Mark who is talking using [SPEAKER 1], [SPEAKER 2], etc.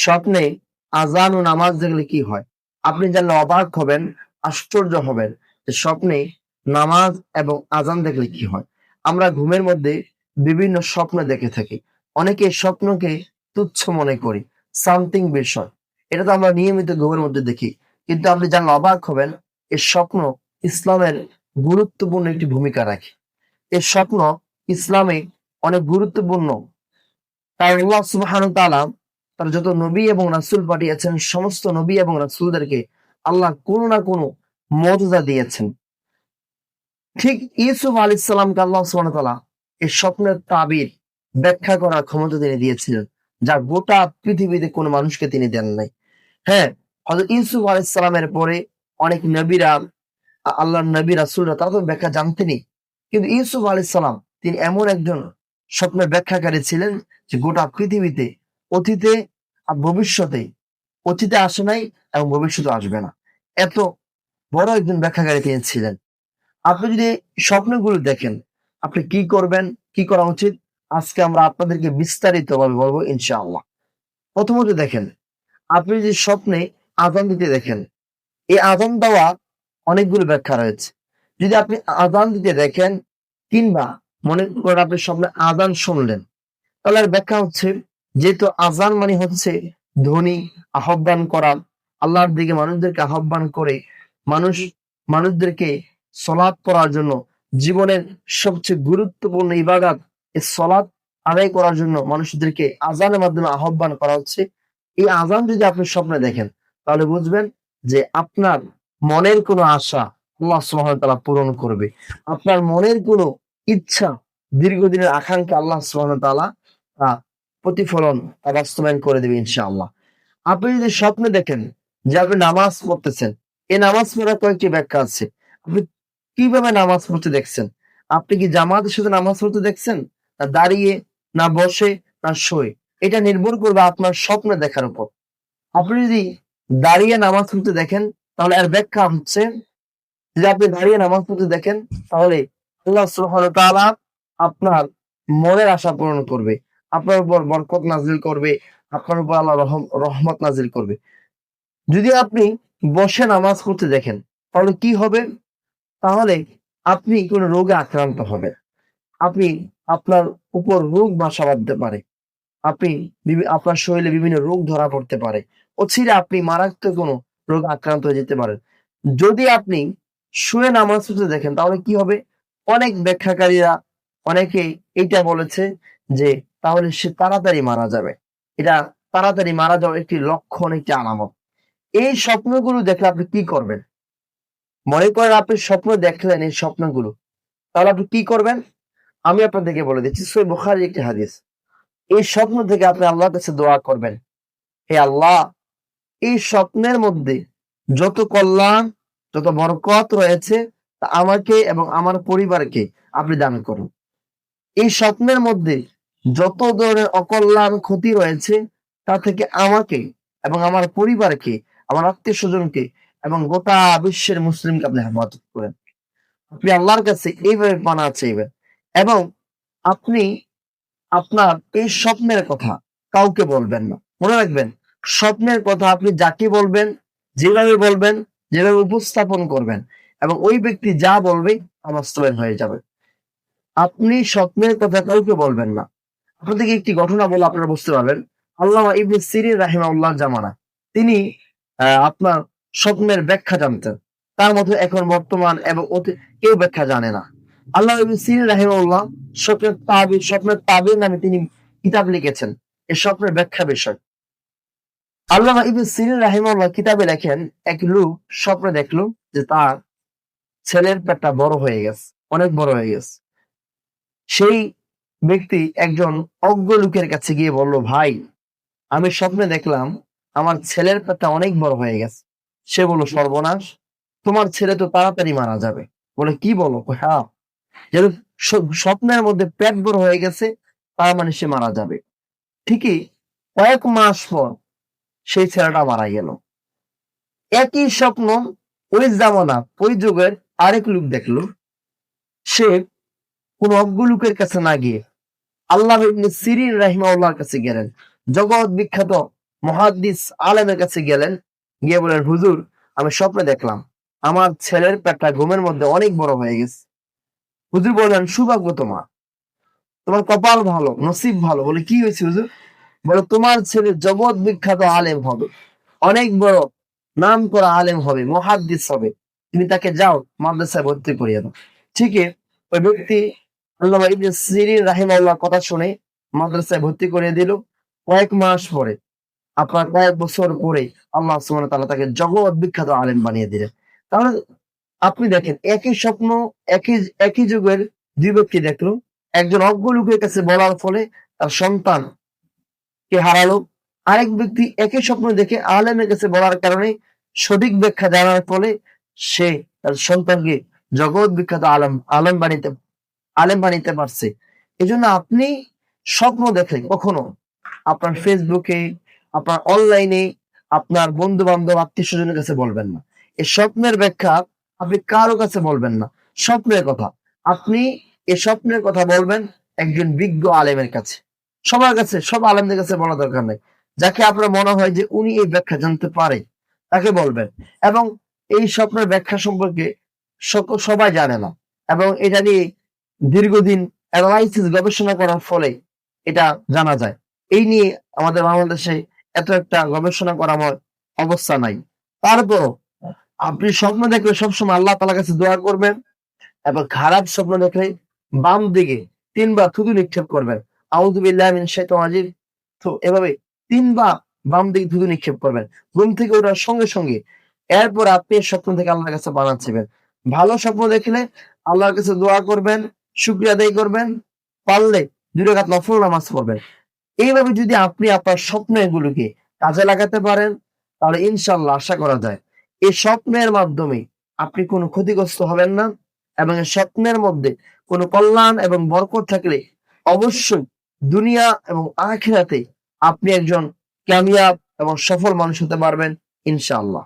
[SPEAKER 1] স্বপ্নে আজান ও নামাজ দেখলে কি হয়? আপনি জানলে অবাক হবেন, আশ্চর্য হবেন যে স্বপ্নে নামাজ এবং আজান দেখলে কি হয়। আমরা ঘুমের মধ্যে বিভিন্ন স্বপ্ন দেখে থাকি। অনেকে স্বপ্নকে তুচ্ছ মনে করি, সামথিং বিষয়। এটা তো আমরা নিয়মিত ঘুমের মধ্যে দেখি। কিন্তু আপনি জানলে অবাক হবেন, এই স্বপ্ন ইসলামের গুরুত্বপূর্ণ একটি ভূমিকা রাখে। এই স্বপ্ন ইসলামে অনেক গুরুত্বপূর্ণ। তাই আল্লাহ সুবহানাহু ওয়া তাআলা তার যত নবী এবং রাসূল পাঠিয়েছেন, সমস্ত নবী এবং রাসূলদেরকে আল্লাহ কোনো না কোনো মুজিজা দিয়েছেন। ঠিক ইউসুফ আলাইহিস সালামকে আল্লাহ সুবহানাহু ওয়া তাআলা এই স্বপ্নের তাবির ব্যাখ্যা করার ক্ষমতা তিনি দিয়েছিলেন, যা গোটা পৃথিবীতে কোনো মানুষকে তিনি দেন নাই। হ্যাঁ, হযরত ইউসুফ আলাইহিস সালামের পরে অনেক নবীরা, আল্লাহর নবী রাসূলরা তারা তো ব্যাখ্যা জানতেনই। কিন্তু ইউসুফ আলাইহিস সালাম তিনি এমন একজন স্বপ্নের ব্যাখ্যাকারী ছিলেন যে গোটা পৃথিবীতে অতীতে আর ভবিষ্যতে, অতীতে আসে নাই এবং ভবিষ্যতে আসবে না। এত বড় একজন ব্যাখ্যাকারী তিনি ছিলেন। আপনি যদি স্বপ্নগুলো দেখেন, আপনি কি করবেন, কি করা উচিত? আজকে আমরা আপনাদেরকে বিস্তারিতভাবে বলবো ইনশাআল্লাহ। প্রথমত দেখেন, আপনি যদি স্বপ্নে আযান দিতে দেখেন, এই আযান দেওয়া অনেকগুলো ব্যাখ্যা রয়েছে। যদি আপনি আযান দিতে দেখেন কিংবা মনে করেন আপনি স্বপ্নে আযান শুনলেন, তাহলে এর ব্যাখ্যা হচ্ছে, যেহেতু আযান মানে হচ্ছে ধ্বনি, আহ্বান করা, আল্লাহর দিকে মানুষদেরকে আহ্বান করে মানুষ মানুষদেরকে সলাৎ পড়ার জন্য, জীবনের সবচেয়ে গুরুত্বপূর্ণ ইবাদত এই সলাৎ আদায় করার জন্য মানুষদেরকে আযানের মাধ্যমে আহ্বান করা হচ্ছে। এই আযান যদি আপনি স্বপ্নে দেখেন, তাহলে বুঝবেন যে আপনার মনের কোনো আশা আল্লাহ সুবহানাহু ওয়া তাআলা পূরণ করবে। আপনার মনের কোনো ইচ্ছা, দীর্ঘদিনের আকাঙ্ক্ষা আল্লাহ সুবহানাহু ওয়া তাআলা আ প্রতিফলন বাস্তবায়ন করে দেবে ইনশাআল্লাহ। আপনি যদি স্বপ্নে দেখেন যে আপনি নামাজ পড়তেছেন, এই নামাজ পড়ার কয়েকটি ব্যাখ্যা আছে। আপনি কিভাবে নামাজ পড়তে দেখছেন? আপনি কি জামাতের সাথে নামাজ পড়তে দেখছেন? না দাঁড়িয়ে, না বসে, না শুয়ে? এটা নির্ভর করবে আপনার স্বপ্নে দেখার উপর। আপনি যদি দাঁড়িয়ে নামাজ পড়তে দেখেন, তাহলে এর ব্যাখ্যা হচ্ছে, যদি আপনি দাঁড়িয়ে নামাজ পড়তে দেখেন, তাহলে আল্লাহ সুবহানাহু ওয়া তাআলা আপনার মনের আশা পূরণ করবে। আপনার উপর বরকত নাযিল করবে, আপনার উপর আল্লাহ রহমত নাযিল করবে। যদি আপনি বসে নামাজ পড়তে দেখেন, তাহলে কি হবে? তাহলে আপনি কোন রোগে আক্রান্ত হবেন। আপনি আপনার উপর রোগ বাসা বাঁধতে পারে। আপনি আপনার শরীরে বিভিন্ন রোগ ধরা পড়তে পারে। অচিরে আপনি মারাত্মক কোনো রোগে আক্রান্ত হয়ে যেতে পারেন। যদি আপনি শুয়ে নামাজ পড়তে দেখেন, তাহলে কি হবে? অনেক ব্যাখ্যাকারীরা অনেকেই এইটা বলেছে যে তাহলে সে তাড়াতাড়ি মারা যাবে। এটা তাড়াতাড়ি মারা যাওয়ার একটি লক্ষণ, একটি আলামত। এই স্বপ্নগুলো দেখলে আপনি কি করবেন? মনে করেন আপনি স্বপ্ন দেখলেন এই স্বপ্নগুলো, তাহলে আপনি কি করবেন? আমি আপনাদেরকে বলে দিচ্ছি, সহিহ বুখারীর একটি হাদিস। এই স্বপ্ন থেকে আপনি আল্লাহর কাছে দোয়া করবেন, হে আল্লাহ, এই স্বপ্নের মধ্যে যত কল্যাণ, যত বরকত রয়েছে তা আমাকে এবং আমার পরিবারকে আপনি দান করুন। এই স্বপ্নের মধ্যে যত ধরনের অকল্যাণ, ক্ষতি রয়েছে তা থেকে আমাকে এবং আমার পরিবারকে, আমার আত্মীয়-স্বজনকে এবং গোটা বিশ্বের মুসলিমকে আপনি হেফাজত করেন। আপনি আল্লাহর কাছে এইভাবে পানা চাইবেন এবং আপনি আপনার এই স্বপ্নের কথা কাউকে বলবেন না। মনে রাখবেন, স্বপ্নের কথা আপনি যাকে বলবেন, যেভাবে বলবেন, যেভাবে উপস্থাপন করবেন এবং ওই ব্যক্তি যা বলবে তা বাস্তবায়ন হয়ে যাবে। আপনি স্বপ্নের কথা কাউকে বলবেন না। আপনাদেরকে একটি ঘটনা বলে আপনারা বুঝতে পারবেন। আল্লামা ইবনে সিরিন রাহিমাহুল্লাহর জামানায় তিনি আপনার স্বপ্নের ব্যাখ্যা জানতেন। তার মধ্যে এখন বর্তমান এবং কেউ ব্যাখ্যা জানে না। আল্লামা ইবনে সিরিন রাহিমাহুল্লাহ স্বপ্নের তাবির নামে তিনি কিতাব লিখেছেন এই স্বপ্নের ব্যাখ্যা বিষয়। আল্লামা ইবনে সিরিন রাহিমাহুল্লাহ কিতাবে লেখেন, এক লোক স্বপ্নে দেখলো যে তার ছেলের পেটটা বড় হয়ে গেছে, অনেক বড় হয়ে গেছে। সেই ব্যক্তি একজন অজ্ঞ লোকের কাছে গিয়ে বলল, ভাই, আমি স্বপ্নে দেখলাম আমার ছেলের পেটটা অনেক বড় হয়ে গেছে। সে বলল, সর্বনাশ, তোমার ছেলে তো তাড়াতাড়ি মারা যাবে। বলে, কি বলো? হ্যাঁ, যেহেতু স্বপ্নের মধ্যে পেট বড় হয়ে গেছে, তার মানে সে মারা যাবে। ঠিকই কয়েক মাস পর সেই ছেলেটা মারা গেল। একই স্বপ্ন ওই জামানা, ওই যুগের আরেক লোক দেখলো। সে কোন অজ্ঞ লোকের কাছে না গিয়ে আল্লামা ইবনে সিরিন রাহিমাহুল্লাহর কাছে গেলেন। জগৎ বিখ্যাত মুহাদ্দিস আলেমের কাছে গেলেন, গিয়ে বলেন, হুজুর আমি স্বপ্নে দেখলাম আমার ছেলের পেটটা ঘুমের মধ্যে অনেক বড় হয়ে গেছে। হুজুর বললেন, সৌভাগ্য তোমার, তোমার কপাল ভালো, নসিব ভালো। বলে, কি হয়েছে হুজুর? বলে, তোমার ছেলে জগৎ বিখ্যাত আলেম হবে, অনেক বড় নাম করা আলেম হবে, মুহাদ্দিস হবে, তুমি তাকে যাও মাদ্রাসায় ভর্তি করিয়ে দাও। ঠিকই ওই ব্যক্তি আল্লামা ইবনে সিরিন রাহিমাহুল্লাহ কথা শুনে মাদ্রাসায় ভর্তি করিয়ে দিল। কয়েক মাস পরে, আপনার কয়েক বছর পরে আল্লাহ সুবহানাহু ওয়া তাআলা তাকে জগৎ বিখ্যাত আলেম বানিয়ে দিলেন। তাহলে আপনি দেখেন, একই স্বপ্ন একই একই যুগের দুই ব্যক্তি দেখলো, একজন অজ্ঞ লোকের কাছে বলার ফলে তার সন্তান কে হারালো, আরেক ব্যক্তি একই স্বপ্ন দেখে আলেমের কাছে বলার কারণে সঠিক ব্যাখ্যা জানার ফলে সে তার সন্তানকে জগৎ বিখ্যাত আলেম বানিতে পারছে। এজন্য আপনি স্বপ্ন দেখলে কখনো আপনার ফেসবুকে, আপনার অনলাইনে, আপনার বন্ধু বান্ধব আত্মীয় স্বজনের কাছে বলবেন না। এই স্বপ্নের ব্যাখ্যা আপনি কারো কাছে বলবেন না। স্বপ্নের কথা আপনি এই স্বপ্নের কথা বলবেন একজন বিজ্ঞ আলেমের কাছে। সবার কাছে, সব আলেমদের কাছে বলা দরকার নাই। যাকে আপনার মনে হয় যে উনি এই ব্যাখ্যা জানতে পারে তাকে বলবেন। এবং এই স্বপ্নের ব্যাখ্যা সম্পর্কে সবাই জানে না, এবং এটা নিয়ে দীর্ঘদিন অ্যানালাইসিস গবেষণা করার ফলে এটা জানা যায়। এই নিয়ে আমাদের বাংলাদেশে এত একটা গবেষণা করার অবস্থা নাই। তারপরও আপনি স্বপ্ন দেখলে সবসময় আল্লাহ তাআলার কাছে দোয়া করবেন, এবং খারাপ স্বপ্ন দেখলে বাম দিকে ৩ বার থুতু নিক্ষেপ করবেন। আউযু বিল্লাহি মিনাশ শাইতানির রাজিম। তো এভাবে ৩ বার বাম দিকে থুতু নিক্ষেপ করবেন। ঘুম থেকে ওঠার সঙ্গে সঙ্গে। এরপর আপনি এই স্বপ্ন থেকে আল্লাহর কাছে পানাহ চাইবেন। ভালো স্বপ্ন দেখলে আল্লাহর কাছে দোয়া করবেন, শুকরিয়া আদায় করবেন, পারলে ২ রাকাত নফল নামাজ পড়বেন। এইভাবে যদি আপনি আপনার স্বপ্নগুলোকে কাজে লাগাতে পারেন, তাহলে ইনশাআল্লাহ আশা করা যায় এই স্বপ্নের মাধ্যমে আপনি কোনো ক্ষতিগ্রস্ত হবেন না, এবং এই স্বপ্নের মধ্যে কোনো কল্যাণ এবং বরকত থাকলে অবশ্যই দুনিয়া এবং আখিরাতে আপনি একজন কামিয়াব এবং সফল মানুষ হতে পারবেন ইনশাআল্লাহ।